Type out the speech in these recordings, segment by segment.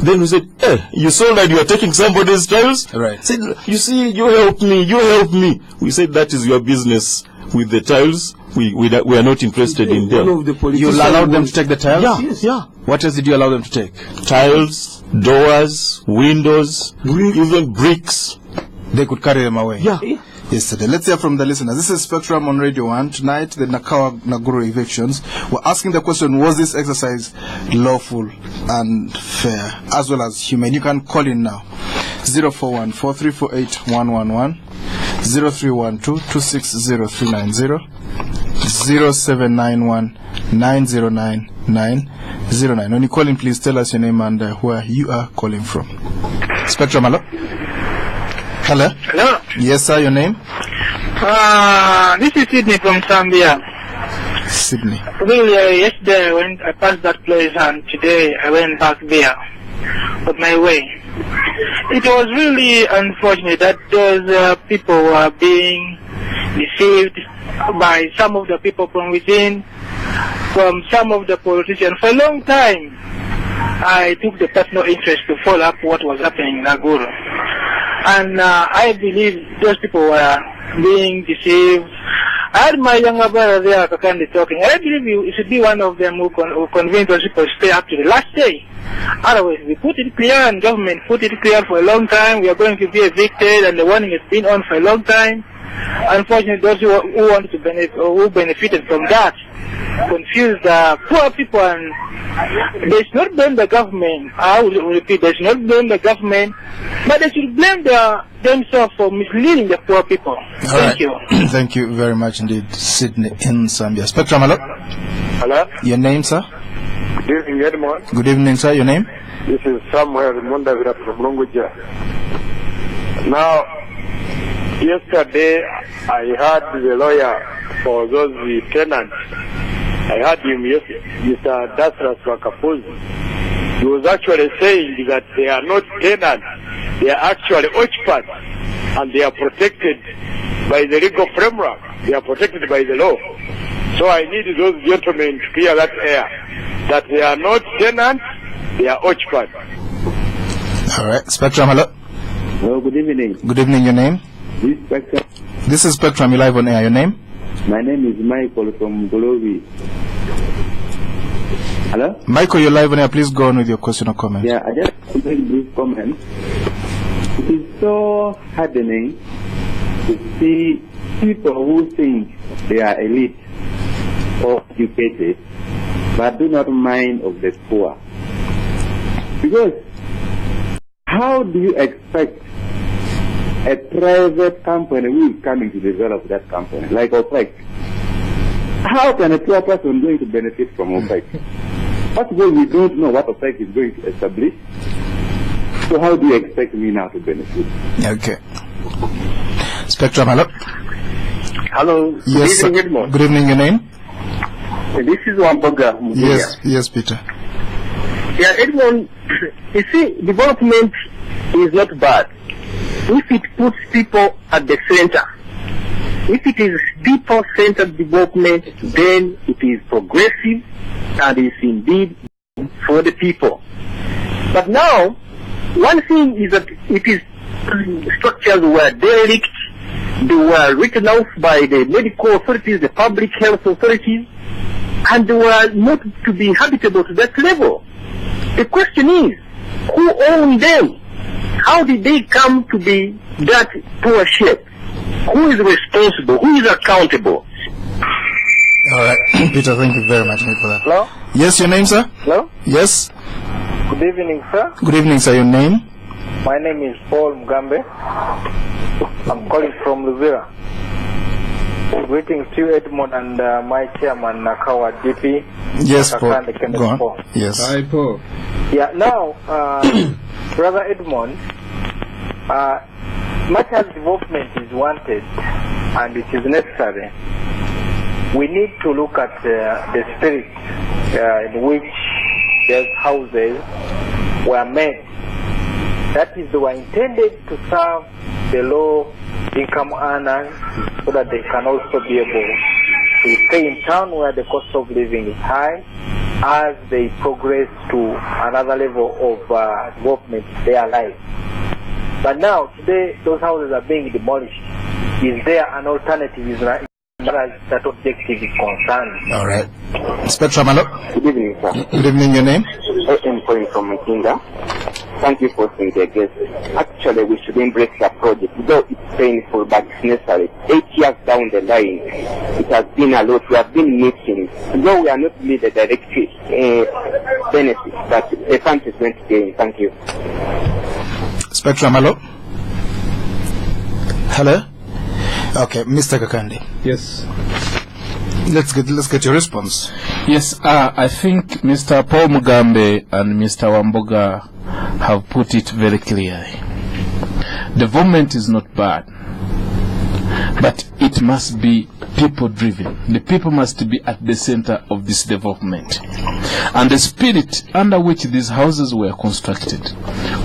Then we said, you saw that you are taking somebody's tiles? Right. Said, you see, you help me. We said, that is your business with the tiles. We are not interested in them. You allowed them to take the tiles? Yeah. What else did you allow them to take? Tiles, doors, windows, even bricks. They could carry them away? Yeah. Yesterday. Let's hear from the listeners. This is Spectrum on Radio 1. Tonight, the Naguru evictions. We're asking the question, was this exercise lawful and fair, as well as humane? You can call in now. 041-4348-111, 0312-260-390, 0791-909-909. When you call in, please tell us your name and where you are calling from. Spectrum, hello? Hello? Hello? Yes, sir, your name? This is Sydney from Zambia. Sydney. Really, yesterday I passed that place and today I went back there on my way. It was really unfortunate that those people were being deceived by some of the people from within, from some of the politicians. For a long time, I took the personal interest to follow up what was happening in Naguru. And I believe those people were being deceived. I had my younger brother there, Kakande, talking. I believe you should be one of them who convinced those people to stay up to the last day. Otherwise, we put it clear and government put it clear for a long time. We are going to be evicted and the warning has been on for a long time. Unfortunately, those who wanted to benefit or who benefited from that confused poor people, and they should not blame the government. I will repeat, they should not blame the government, but they should blame themselves for misleading the poor people. Thank you. Thank you very much indeed, Sydney in Zambia. Spectrum, hello? Hello? Your name, sir? Good evening, Edmond. Good evening, sir. Your name? This is Samuel Mande from Lunguja. Now, yesterday I heard the lawyer for those tenants. I heard him, yes, Mr. Dasras Wakapuzi. He was actually saying that they are not tenants, they are actually occupants, and they are protected by the legal framework. They are protected by the law. So I need those gentlemen to clear that air, that they are not tenants, they are occupants. All right. Spectrum, hello? Hello, good evening. Good evening, your name? This is Spectrum, you're live on air. Your name? My name is Michael from Glory. Hello? Michael, you're live on air. Please go on with your question or comment. Yeah, I just want to make a brief comment. It is so hardening to see people who think they are elite or educated but do not mind of the poor. Because how do you expect a private company who is coming to develop that company, like OPEC? How can a poor person going to benefit from OPEC? First of all, we don't know what OPEC is going to establish. So how do you expect me now to benefit? Okay. Spectrum, hello? Hello. Yes, Good evening, Edmond. Good evening, your name? This is Wamboga. Yes, Peter. Yeah, Edmond, you see, development is not bad if it puts people at the center. If it is people-centered development, then it is progressive and is indeed for the people. But now, one thing is that it is structures were derelict, they were written off by the medical authorities, the public health authorities, and they were not to be habitable to that level. The question is, who owned them? How did they come to be that poor shape? Who is responsible? Who is accountable? All right. Peter, thank you very much for that. Hello? Yes, your name, sir? Hello? Yes. Good evening, sir. Good evening, sir. Your name? My name is Paul Mugambe. I'm calling from Luvira. Greetings to you, Edmond, and my chairman, Nakawa DP. Yes, Paul. Kakande, Kenneth, Go on. Paul. Yes. Hi, Paul. Yeah, now, Brother Edmond, much as development is wanted and it is necessary, we need to look at the spirit in which these houses were made. That is, they were intended to serve the low income earners so that they can also be able to stay in town where the cost of living is high as they progress to another level of development in their lives. But now, today, those houses are being demolished. Is there an alternative as that objective is concerned? All right. Spectrum, hello. Good evening, sir. Good evening, your name? I am calling from Kaganda. Thank you for saying the guest. Actually, we should embrace the project, though it's painful, but it's necessary. 8 years down the line, it has been a lot. We have been missing. Though we are not really the direct benefit, but the funds is going to gain. Thank you. Spectrum, hello. Hello. Okay, Mr. Kakande. Yes. Let's get your response. Yes, I think Mr. Paul Mugambe and Mr. Wamboga have put it very clearly. Development is not bad, but it must be people-driven. The people must be at the center of this development. And the spirit under which these houses were constructed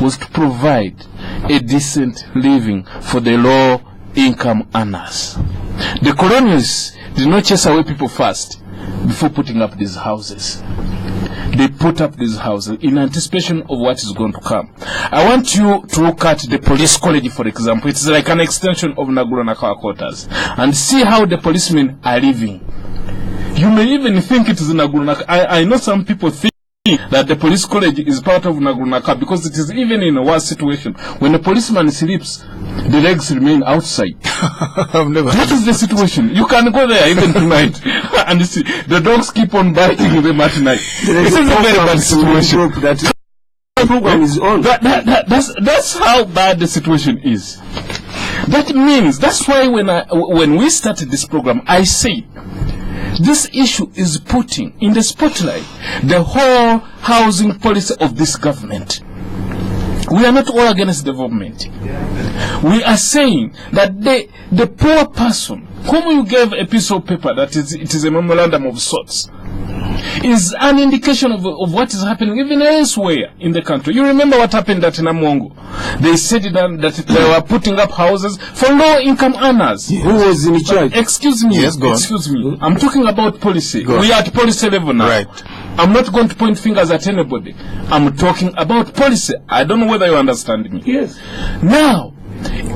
was to provide a decent living for the low-income earners. The colonialists did not chase away people first before putting up these houses. They put up these houses in anticipation of what is going to come. I want you to look at the police college, for example. It's like an extension of Naguru Nakawa quarters, and see how the policemen are living. You may even think it is Naguru Nakawa. I know some people think that the police college is part of Naguru Nakawa because it is even in a worse situation. When the policeman sleeps, the legs remain outside. That is the situation. You can go there even tonight and see the dogs keep on biting them at night. This is a very bad situation. That program is on. That's how bad the situation is. That means, that's why when we started this program, I said this issue is putting in the spotlight the whole housing policy of this government. We are not all against development. We are saying that the poor person whom you gave a piece of paper that it is a memorandum of sorts is an indication of what is happening even elsewhere in the country. You remember what happened at Namongo? They said that they were putting up houses for low-income earners. Who was in charge? Excuse me. Yes, go on. Excuse me. I'm talking about policy. Go on. We are at policy level now. Right. I'm not going to point fingers at anybody. I'm talking about policy. I don't know whether you understand me. Yes. Now,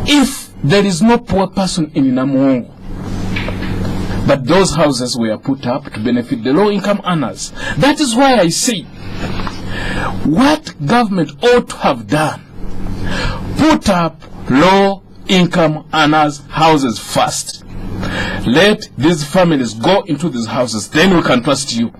if there is no poor person in Namongo, but those houses were put up to benefit the low-income earners. That is why I say, what government ought to have done, put up low-income earners' houses first. Let these families go into these houses, then we can trust you.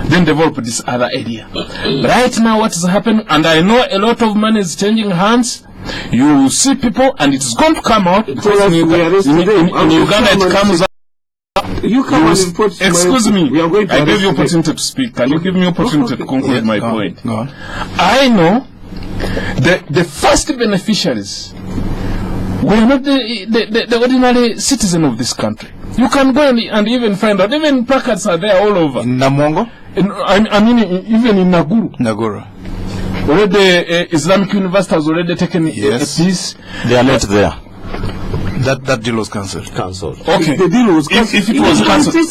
Then develop this other area. Right now what is happening, and I know a lot of money is changing hands, you see people, and it is going to come out, because in Uganda it comes out. You come and report. Excuse me. We are going to I gave you opportunity to speak. Can you give me opportunity to conclude my point? Go on. I know the first beneficiaries were not the ordinary citizen of this country. You can go and even find out. Even placards are there all over. In Namongo? I mean, even in Naguru. Naguru. Already, Islamic University has already taken a piece. They are not there. That deal was cancelled. Okay. The deal was cancelled. If it was cancelled, who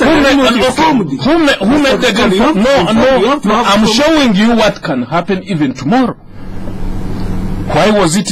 made the deal? No. I'm showing you what can happen even tomorrow. Why was it